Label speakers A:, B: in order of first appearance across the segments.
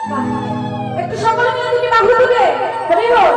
A: একটু সকলে মিলে দুটি বাহু তুলে হরি বল।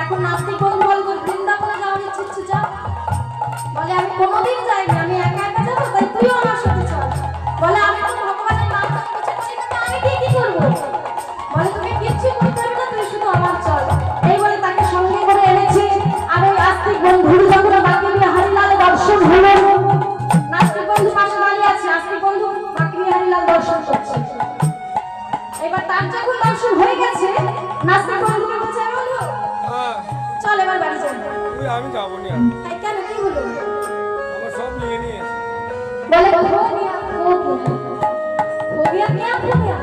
A: এখন নাস্তিক বন্ধু বলবো বৃন্দাবনে যাওয়ার ইচ্ছে যা বলে আমি কোনোদিন যাইনি, আমি একা একা যাবো, তাই তুইও আমার সাথে চল। বলে আমি তো ভগবানের নাম করছি, আমি কি করবো? বলে তুমি কিচ্ছু করতে হবে না, তুই শুধু আমার চল। এই বলে তাকে সঙ্গে করে এনেছে। আর ওই নাস্তিক বন্ধুর যখন বাকি বিহারীলাল দর্শন হলো, নাস্তিক বন্ধু পাশে দাঁড়িয়ে আছে, নাস্তিক বন্ধু বাকি বিহারীলাল দর্শন করছে। এবার তার যখন দর্শন হয়ে গেছে, নাস্তিক বন্ধুকে বলছে বন্ধু চল এবার বাড়ি যাই।
B: আমি যাবো না।
A: তাই কেন, কি হলো?
B: আমার সব নিয়ে নিয়েছে।
A: বলে ফোবিয়া क्या ফোবিয়া?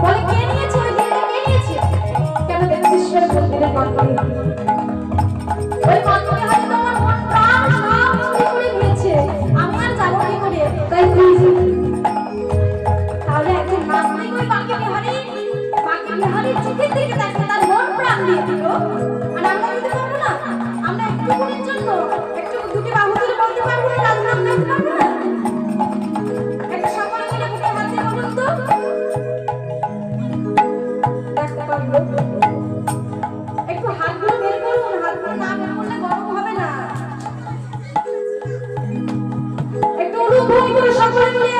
A: বলে কে নিয়েছে? ওই দিদিটা কে নিয়েছে? কেন দেখছিস সরে মন্দিরের মন্দিরে? ওই মন্দিরে হয়তো আমার মন প্রাণ সব চুরি করে নিয়েছে, আমি আর যাবো কি করে? তাই তুই তাহলে একজন নাস্তিক ওই বাকি বিহারীর চিঠির দিকে দেখে তার মন প্রাণ দিয়ে দিল। আর আমরা দিতে পারবো না? আমরা একটুকুনির জন্য একটু দুটি বাহু তুলে বলতে পারবো না, রাজ নাম করতে পারবো না? একটা সকলে মিলে বুকে হাত দিয়ে বলুন তো, দেখতে পারবো? একটু হাতগুলো বের করুন, হাতগুলো না বের করলে গরম হবে না। একটু উলুধ্বনি করে সকলে মিলে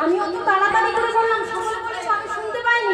A: আমি অত তাড়াতাড়ি করে বললাম